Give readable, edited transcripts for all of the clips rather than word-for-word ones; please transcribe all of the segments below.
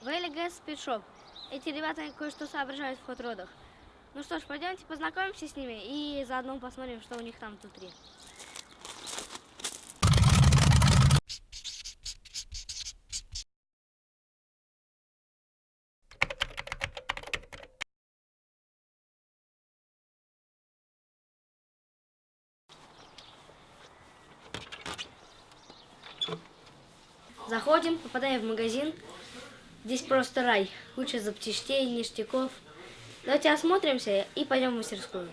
Valley Gas Speedshop. Эти ребята кое-что соображают в HOTRODах. Ну что ж, пойдемте познакомимся с ними и заодно посмотрим, что у них там внутри. Заходим, попадаем в магазин. Здесь просто рай. Куча запчастей, ништяков. Давайте осмотримся и пойдем в мастерскую.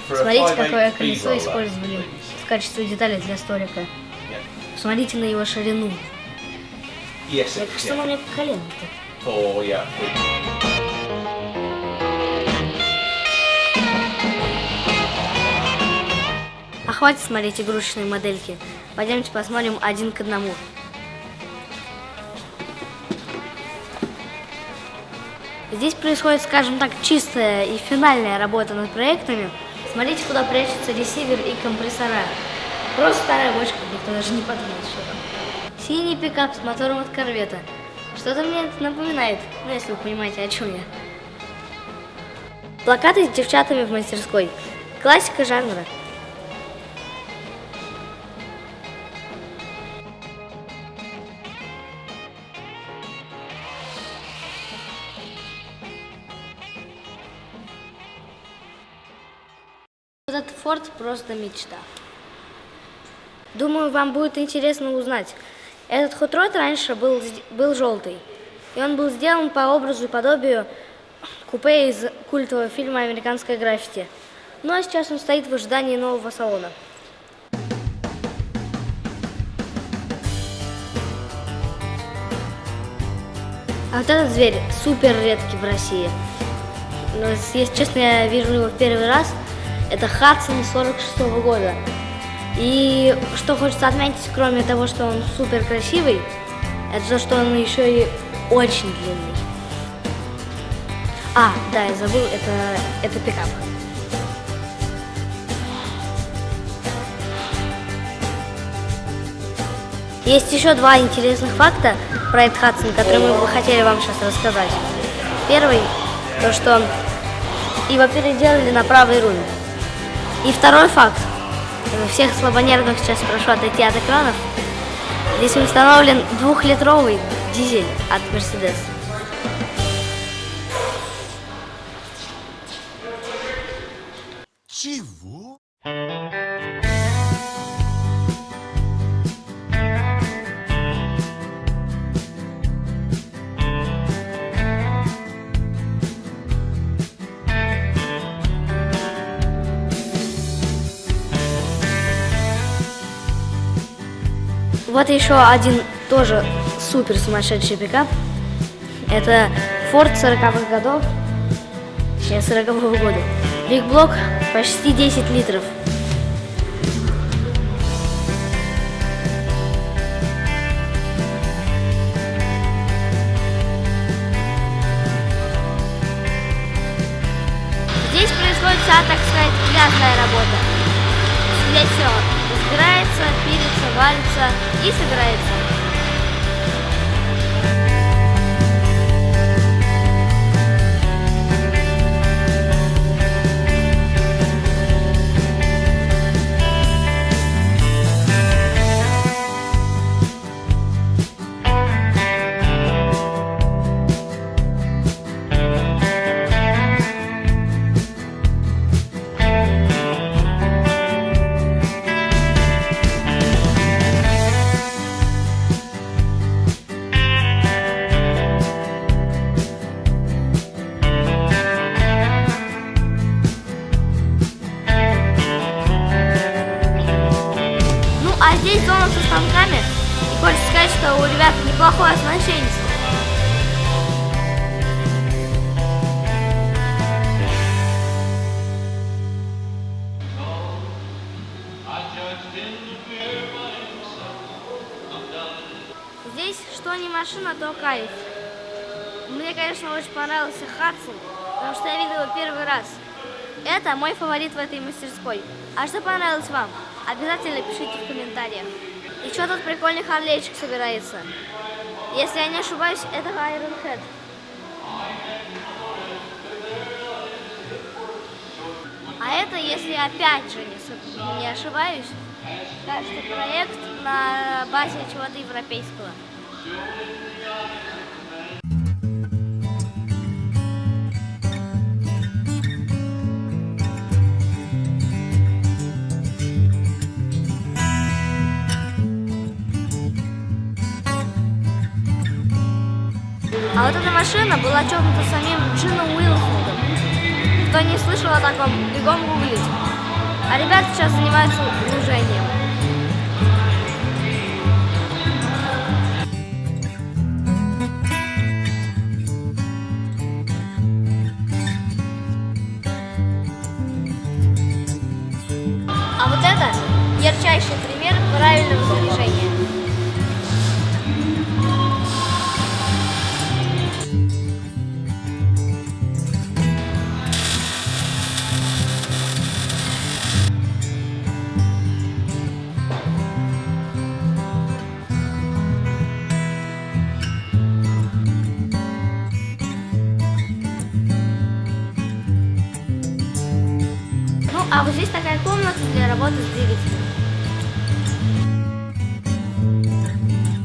Смотрите, какое колесо использовали в качестве детали для столика. Посмотрите на его ширину. Так что оно мне по колено-то. А хватит смотреть игрушечные модельки. Пойдемте посмотрим один к одному. Здесь происходит, скажем так, чистая и финальная работа над проектами. Смотрите, куда прячутся ресивер и компрессора. Просто старая бочка, никто даже не подумал, что там. Синий пикап с мотором от корвета. Что-то мне это напоминает, ну если вы понимаете, о чем я. Плакаты с девчатами в мастерской. Классика жанра. Этот Форд просто мечта. Думаю, вам будет интересно узнать. Этот HOTROD раньше был желтый. И он был сделан по образу и подобию купе из культового фильма «Американское граффити». Ну а сейчас он стоит в ожидании нового салона. А вот этот зверь супер редкий в России. Но, если честно, я вижу его в первый раз. Это Хадсон 46-го года. И что хочется отметить, кроме того, что он супер красивый, это то, что он еще и очень длинный. А, да, я забыл, это пикап. Есть еще два интересных факта про этот Хадсон, которые мы бы хотели вам сейчас рассказать. Первый, то что его переделали на правый руль. И второй факт. Всех слабонервных сейчас прошу отойти от экранов. Здесь установлен 2-литровый дизель от Mercedes. Чего? Вот еще один тоже супер сумасшедший пикап. Это Ford 40-х годов, точнее 40-го года. Биг-блок почти 10 литров. Здесь происходит вся, так сказать, грязная работа. Здесь все разбирается, пилится, варится и собирается. А здесь зона со станками. И хочется сказать, что у ребят неплохое оснащение. Здесь что не машина, то кайф. Мне, конечно, очень понравился Хадсон, потому что я видел его первый раз. Это мой фаворит в этой мастерской. А что понравилось вам? Обязательно пишите в комментариях. И что тут прикольный харлейчик собирается? Если я не ошибаюсь, это Iron Head. А это, если опять же не ошибаюсь, кажется, проект на базе чего-то европейского. А вот эта машина была чокнута самим Джимом Уилфилдом. Кто не слышал о таком, бегом гуглить. А ребята сейчас занимаются лужением. А вот это ярчайший пример правильного снижения. А вот здесь такая комната для работы с двигателем.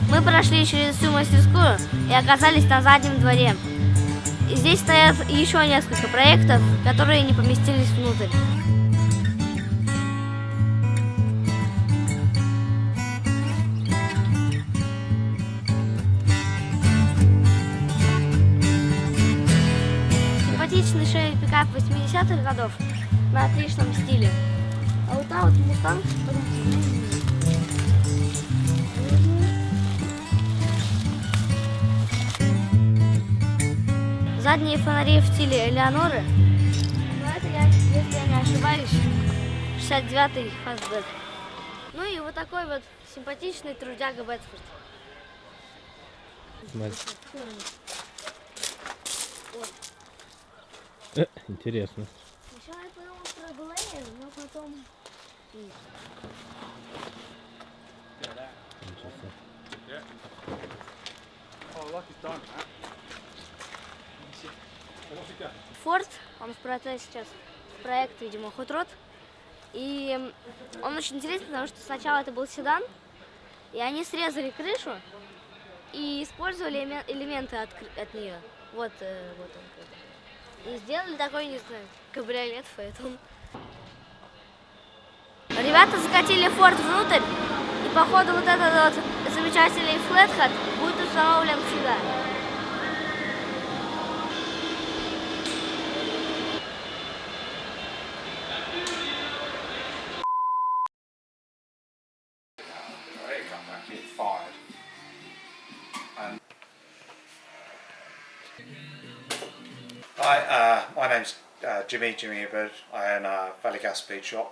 Мы прошли через всю мастерскую и оказались на заднем дворе. И здесь стоят еще несколько проектов, которые не поместились внутрь. Симпатичный шеви-пикап 80-х годов. На отличном стиле. А вот там вот мустанг. Задние фонари в стиле Элеоноры. Но это, если я не ошибаюсь, 69-й фастбэк. Ну и вот такой вот симпатичный трудяга Бетфорд. Интересно. Сначала я подумал про ГЛАВНАЯ, но потом... Форд, он в процессе сейчас проект, видимо, HOTROD. И он очень интересный, потому что сначала это был седан, и они срезали крышу и использовали элементы от нее. Вот он. И сделали такой, не знаю, кабриолет, поэтому. Ребята закатили Форд внутрь, и походу вот этот вот замечательный флетхед будет установлен сюда. Hi, my name's Jimmy Hibberd. I own Valley Gas Speedshop.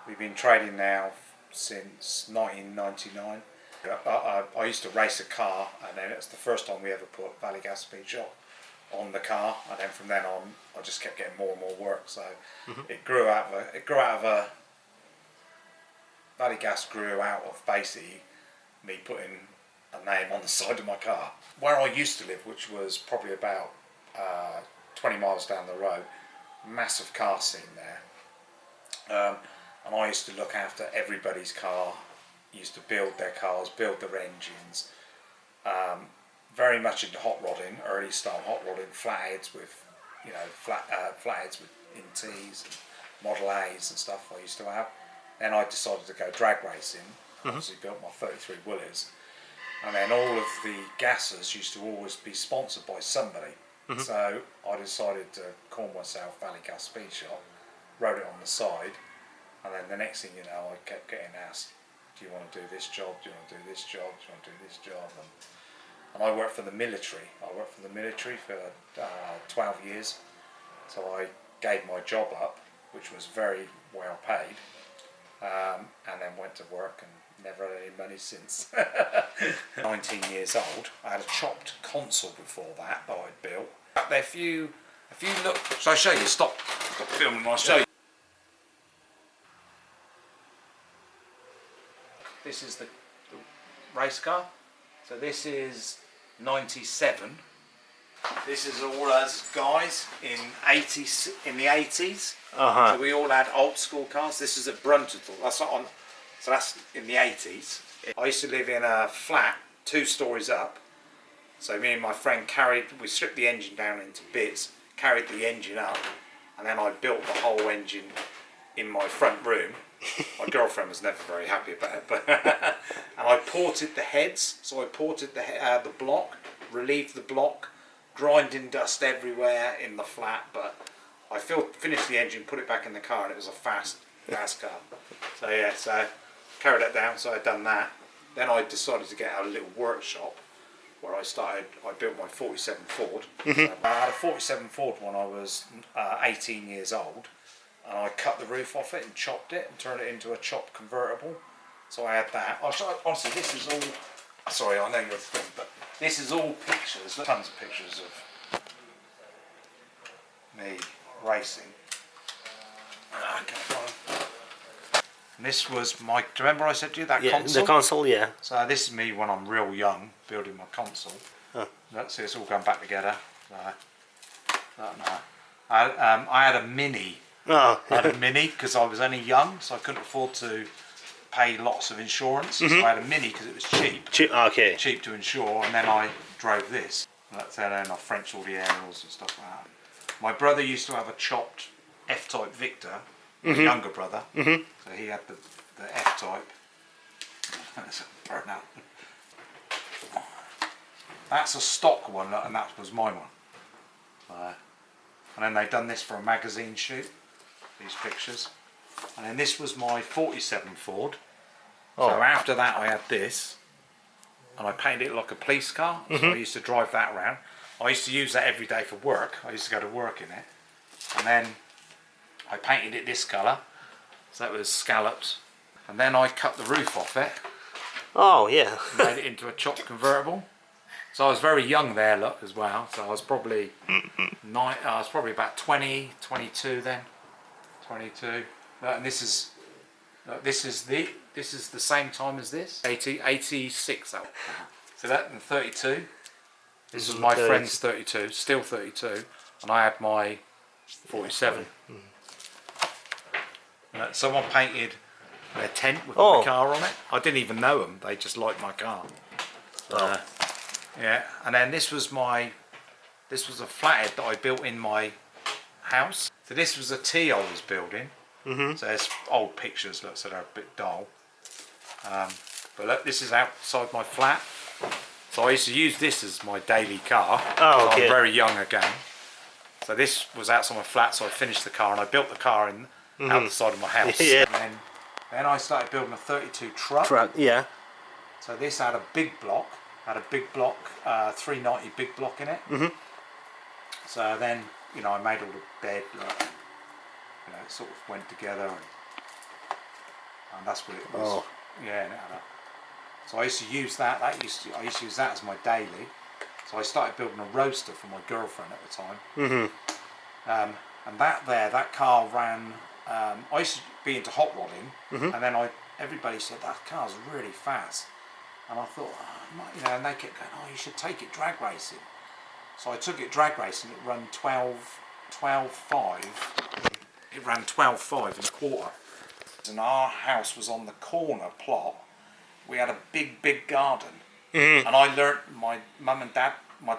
We've been trading now since 1999. I used to race a car, and then it's the first time we ever put Valley Gas Speedshop on the car, and then from then on, I just kept getting more and more work. So it grew out of a Valley Gas grew out of basically me putting a name on the side of my car. Where I used to live, which was probably about 20 miles down the road, massive car scene there. And I used to look after everybody's car, used to build their cars, build their engines. Very much into hot rodding, early style hot rodding, flatheads with, flatheads with NTs and Model A's and stuff I used to have. Then I decided to go drag racing, obviously built my 33 Willys. And then all of the gassers used to always be sponsored by somebody. So I decided to call myself Valley Gas Speedshop, wrote it on the side, And then the next thing you know, I kept getting asked, do you want to do this job? Do you want to do this job? Do you want to do this job? And I worked for the military. I worked for the military for 12 years. So I gave my job up, which was very well paid, and then went to work and never had any money since. 19 years old. I had a chopped console before that I'd built. If you look, so I'll show you. Stop filming and I'll show you. This is the race car. So this is 97. This is all us guys in the 80s. So we all had old school cars. This is at Bruntonville. That's not on. So that's in the 80s. I used to live in a flat 2 stories up. So me and my friend we stripped the engine down into bits, carried the engine up, and then I built the whole engine in my front room. My girlfriend was never very happy about it, but and I ported the heads. So I ported the block, relieved the block, grinding dust everywhere in the flat. But I finished the engine, put it back in the car, and it was a fast car. So yeah, so carried it down. So I'd done that. Then I decided to get a little workshop where I built my 47 Ford. So I had a 47 Ford when I was 18 years old. And I cut the roof off it and chopped it and turned it into a chopped convertible. So I had that. Honestly, this is all. Sorry, I know you're a thing, but this is all pictures. Tons of pictures of me racing. And this was my. Do you remember I said to you that console? The console, yeah. So this is me when I'm real young, building my console. Let's see, it's all going back together. I had a Mini. I had a Mini because I was only young, so I couldn't afford to pay lots of insurance. So I had a Mini because it was cheap. Cheap to insure, and then I drove this. Then I Frenched all the aerials and stuff like that. My brother used to have a chopped F-Type Victor, my younger brother. So he had the F-Type. Burn out. That's a stock one, and that was my one. And then they'd done this for a magazine shoot. These pictures, and then this was my 47 Ford. So after that I had this, and I painted it like a police car. So I used to drive that around. I used to use that every day for work. I used to go to work in it, and then I painted it this colour, so it was scalloped, and then I cut the roof off it. Made it into a chopped convertible. So I was very young there, look, as well. So I was probably about 20, 22 then. 22. And this is the same time as this. 86. So that in 32. This is my friend's 32, still 32, and I had my 47. Someone painted their tent with my car on it. I didn't even know them. They just liked my car. Yeah, and then this was a flathead that I built in my house. So this was a tea I was building. So there's old pictures, look, so they're a bit dull. But look, this is outside my flat. So I used to use this as my daily car. I'm very young again. So this was outside my flat, so I finished the car and I built the car out the side of my house. And then I started building a 32 truck. So this had a big block. 390 big block in it. So then, I made all the bed, it sort of went together, and that's what it was. So I used to use that. I used to use that as my daily. So I started building a roadster for my girlfriend at the time. And that car ran. I used to be into hot rodding, and then everybody said that car's really fast. And I thought, and they kept going, you should take it drag racing. So I took it drag racing. It ran 12.5. It ran 12.5 and a quarter. And our house was on the corner plot. We had a big garden. And I learnt, my mum and dad, my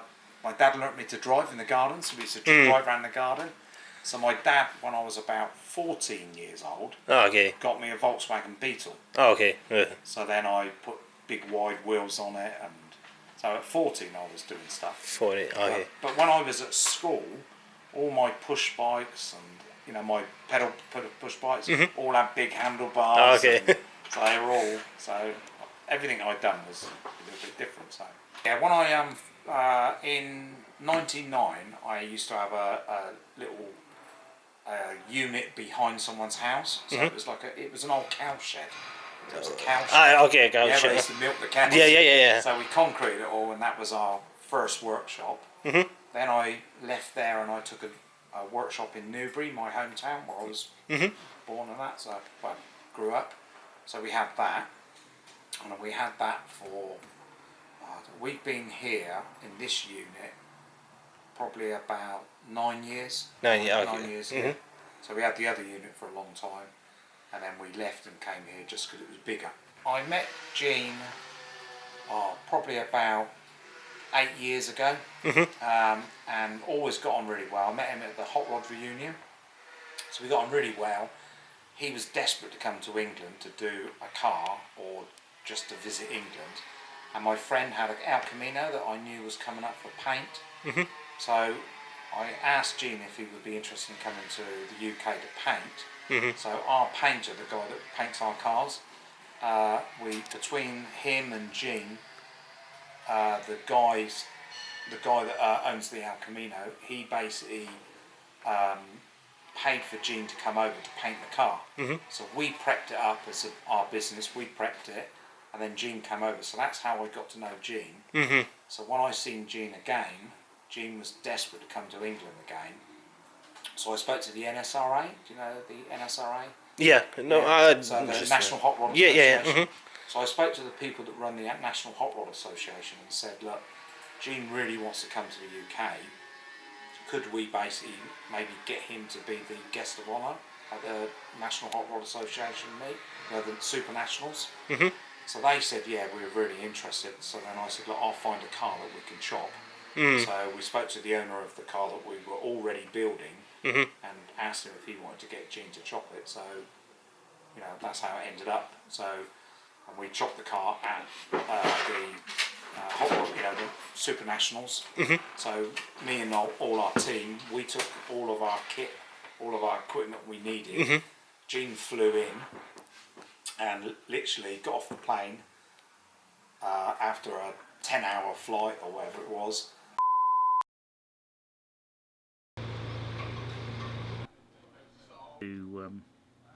dad learnt me to drive in the garden. So we used to drive around the garden. So my dad, when I was about 14 years old, got me a Volkswagen Beetle. So then I put big wide wheels on it, and so at 14 I was doing stuff. But when I was at school, all my push bikes and you know, my pedal push bikes all had big handlebars. Okay. So they were all, so everything I'd done was a little bit different. So yeah, when I in '99, I used to have a little unit behind someone's house. So it was like it was an old cow shed. It was a cow shed. Okay, cow Yeah, shed. they used to milk the cows. Yeah. So we concreted it all, and that was our first workshop. Then I left there and I took a workshop in Newbury, my hometown, where I was born and that. So I grew up. So we had that, and we had that for. We've been here in this unit probably about 9 years. 9 years. 9 years. Yeah. So we had the other unit for a long time, and then we left and came here just because it was bigger. I met Gene probably about 8 years ago, and always got on really well. I met him at the HOTROD reunion, so we got on really well. He was desperate to come to England to do a car or just to visit England, and my friend had an El Camino that I knew was coming up for paint. So I asked Gene if he would be interested in coming to the UK to paint. So our painter, the guy that paints our cars, between him and Gene, the guy that owns the El Camino, he basically paid for Gene to come over to paint the car. So we prepped it up as our business. We prepped it, and then Gene came over. So that's how I got to know Gene. So when I seen Gene again, Gene was desperate to come to England again. So I spoke to the NSRA. Do you know the NSRA? Yeah. No. Yeah. So the National Hot Rod Association. Yeah. So I spoke to the people that run the National Hot Rod Association and said, look, Gene really wants to come to the UK. Could we basically maybe get him to be the guest of honour at the National Hot Rod Association meet, the Super Nationals? So they said, yeah, we were really interested. So then I said, look, I'll find a car that we can chop. So we spoke to the owner of the car that we were already building and asked him if he wanted to get Gene to chop it. So, you know, that's how it ended up. So, and we chopped the car at the Hot Rod, you know, the Super Nationals. So me and all our team, we took all of our kit, all of our equipment we needed. Gene flew in and literally got off the plane after a 10-hour flight or whatever it was.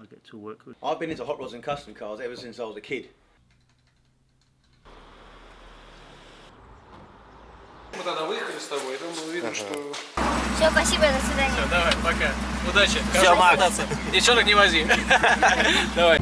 I get to work with. I've been into hot rods and custom cars ever since I was a kid. Мы тогда выехали с тобой, и там было видно, что... Все, спасибо, до свидания. Давай, пока. Удачи. Всё, Макс. Девчонок не вози. Давай.